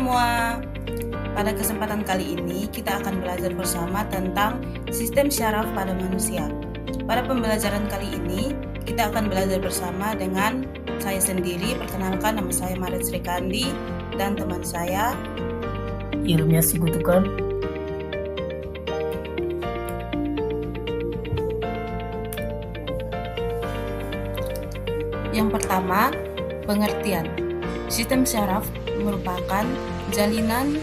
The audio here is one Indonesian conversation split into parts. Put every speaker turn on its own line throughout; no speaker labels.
semua. Pada kesempatan kali ini kita akan belajar bersama tentang sistem syaraf pada manusia. Pada pembelajaran kali ini kita akan belajar bersama dengan saya sendiri. Perkenalkan, nama saya Maret Srikandi dan teman saya
Irmia Sigutukan.
Yang pertama, pengertian. Sistem syaraf merupakan jaringan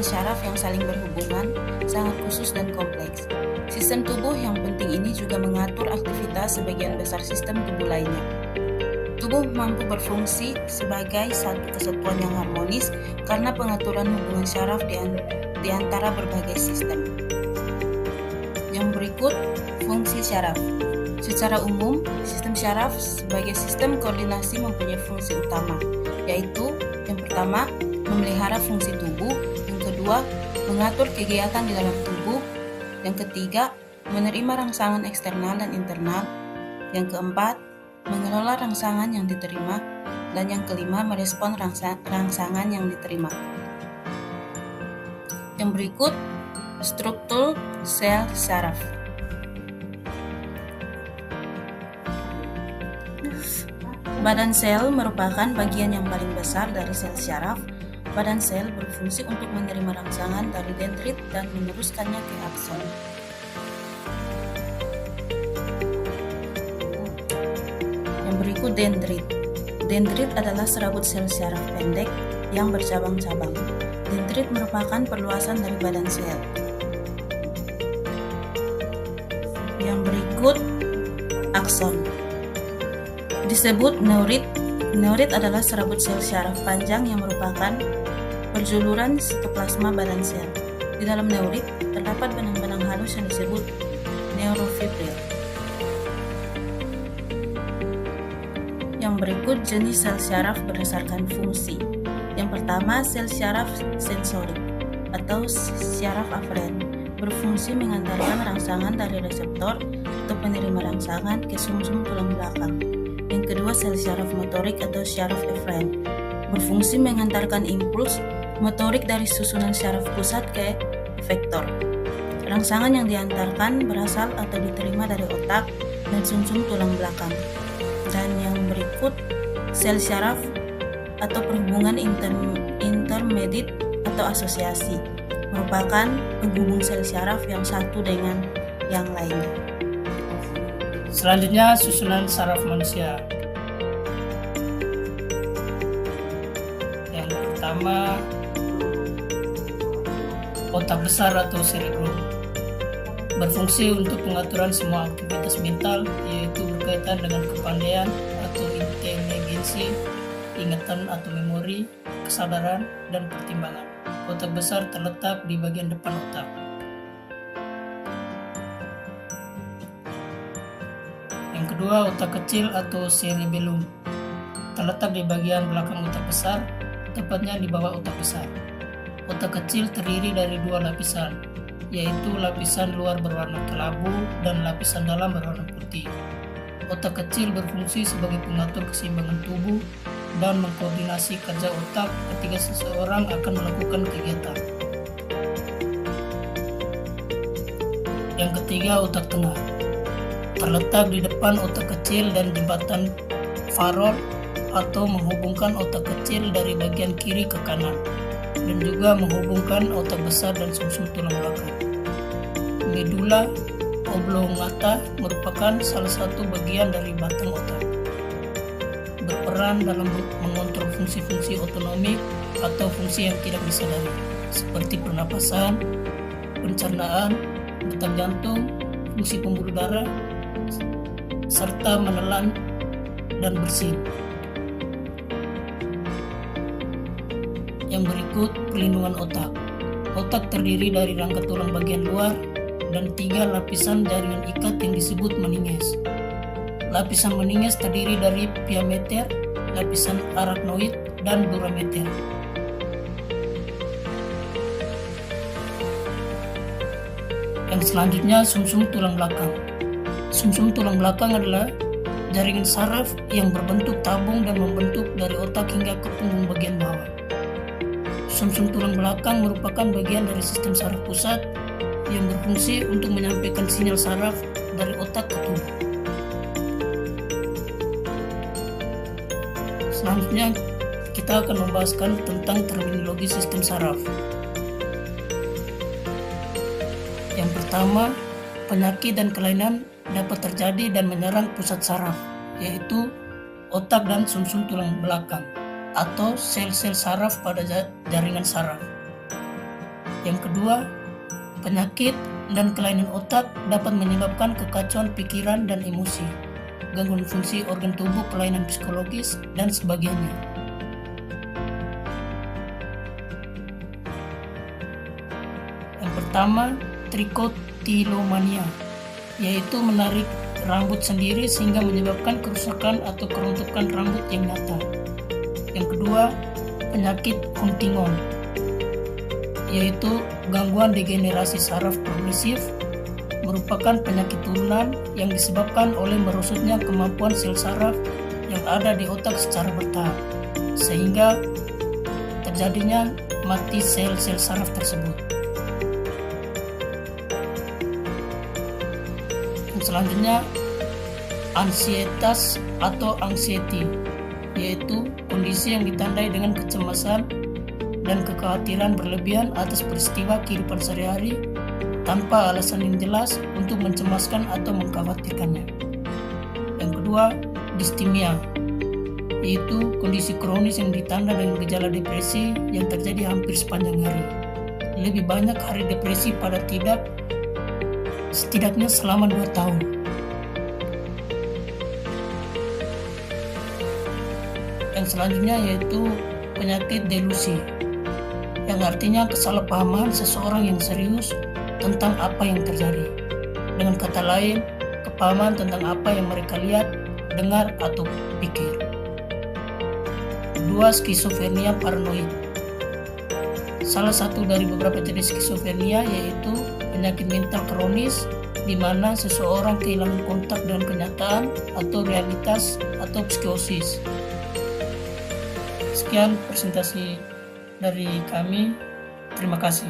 syaraf yang saling berhubungan, sangat khusus dan kompleks. Sistem tubuh yang penting ini juga mengatur aktivitas sebagian besar sistem tubuh lainnya. Tubuh mampu berfungsi sebagai satu kesatuan yang harmonis karena pengaturan hubungan syaraf di antara berbagai sistem. Yang berikut, fungsi syaraf. Secara umum, sistem syaraf sebagai sistem koordinasi mempunyai fungsi utama, yaitu yang pertama, memelihara fungsi tubuh, yang kedua, mengatur kegiatan di dalam tubuh, yang ketiga, menerima rangsangan eksternal dan internal, yang keempat, mengelola rangsangan yang diterima, dan yang kelima, merespon rangsangan yang diterima. Yang berikut, struktur sel syaraf. Badan sel merupakan bagian yang paling besar dari sel syaraf. Badan sel berfungsi untuk menerima rangsangan dari dendrit dan meneruskannya ke akson. Yang berikut, dendrit. Dendrit adalah serabut sel syaraf pendek yang bercabang-cabang. Dendrit merupakan perluasan dari badan sel. Yang berikut, akson. Disebut neurit. Neurit adalah serabut sel syaraf panjang yang merupakan perjuluran sitoplasma badan sel. Di dalam neurit terdapat benang-benang halus yang disebut neurofibril. Yang berikut, jenis sel syaraf berdasarkan fungsi. Yang pertama, sel syaraf sensorik atau syaraf aferen, berfungsi mengantarkan rangsangan dari reseptor atau penerima rangsangan ke sumsum tulang belakang. Yang kedua, sel syaraf motorik atau syaraf eferen, berfungsi mengantarkan impuls motorik dari susunan syaraf pusat ke efektor. Rangsangan yang diantarkan berasal atau diterima dari otak dan sumsum tulang belakang. Dan yang berikut, sel syaraf atau perhubungan intermediate atau asosiasi, merupakan penghubung sel syaraf yang satu dengan yang lainnya.
Selanjutnya, susunan saraf manusia. Yang pertama, otak besar atau cerebrum, berfungsi untuk pengaturan semua aktivitas mental, yaitu berkaitan dengan kepandaian atau inteligensi, ingatan atau memori, kesadaran, dan pertimbangan. Otak besar terletak di bagian depan otak. Yang kedua, otak kecil atau cerebellum, terletak di bagian belakang otak besar, tepatnya di bawah otak besar. Otak kecil terdiri dari dua lapisan, yaitu lapisan luar berwarna kelabu dan lapisan dalam berwarna putih. Otak kecil berfungsi sebagai pengatur keseimbangan tubuh dan mengkoordinasi kerja otak ketika seseorang akan melakukan kegiatan. Yang ketiga, otak tengah, terletak di depan otak kecil dan jembatan farol atau menghubungkan otak kecil dari bagian kiri ke kanan, dan juga menghubungkan otak besar dan sumsum tulang belakang. Medula oblongata merupakan salah satu bagian dari batang otak, berperan dalam mengontrol fungsi-fungsi otonomi atau fungsi yang tidak disadari, seperti pernapasan, pencernaan, detak jantung, fungsi pembuluh darah, serta menelan dan bersin. Yang berikut, pelindungan otak. Otak terdiri dari rangka tulang bagian luar dan 3 lapisan jaringan ikat yang disebut meninges. Lapisan meninges terdiri dari pia mater, lapisan arachnoid, dan dura mater. Yang selanjutnya, sumsum tulang belakang. Sumsum tulang belakang adalah jaringan saraf yang berbentuk tabung dan membentuk dari otak hingga ke punggung bagian bawah. Sumsum tulang belakang merupakan bagian dari sistem saraf pusat yang berfungsi untuk menyampaikan sinyal saraf dari otak ke tubuh. Selanjutnya kita akan membahaskan tentang terminologi sistem saraf. Yang pertama, penyakit dan kelainan dapat terjadi dan menyerang pusat saraf, yaitu otak dan sumsum tulang belakang atau sel-sel saraf pada jaringan saraf. Yang kedua, penyakit dan kelainan otak dapat menyebabkan kekacauan pikiran dan emosi, gangguan fungsi organ tubuh, kelainan psikologis, dan sebagainya. Yang pertama, trikotilomania, yaitu menarik rambut sendiri sehingga menyebabkan kerusakan atau keruntukan rambut yang nyata. Yang kedua, penyakit Huntington, yaitu gangguan degenerasi saraf progresif, merupakan penyakit turunan yang disebabkan oleh merosotnya kemampuan sel saraf yang ada di otak secara bertahap, sehingga terjadinya mati sel-sel saraf tersebut. Selanjutnya, ansietas atau anxiety, yaitu kondisi yang ditandai dengan kecemasan dan kekhawatiran berlebihan atas peristiwa kehidupan sehari-hari tanpa alasan yang jelas untuk mencemaskan atau mengkhawatirkannya. Yang kedua, distimia, yaitu kondisi kronis yang ditandai dengan gejala depresi yang terjadi hampir sepanjang hari. Lebih banyak hari depresi pada setidaknya selama 2 tahun. Yang selanjutnya yaitu penyakit delusi, yang artinya kesalahpahaman seseorang yang serius tentang apa yang terjadi. Dengan kata lain, kepahaman tentang apa yang mereka lihat, dengar, atau pikir. Kedua, skizofrenia paranoid. Salah satu dari beberapa jenis skizofrenia yaitu penyakit mental kronis di mana seseorang kehilangan kontak dengan kenyataan atau realitas atau psikosis. Sekian presentasi dari kami. Terima kasih.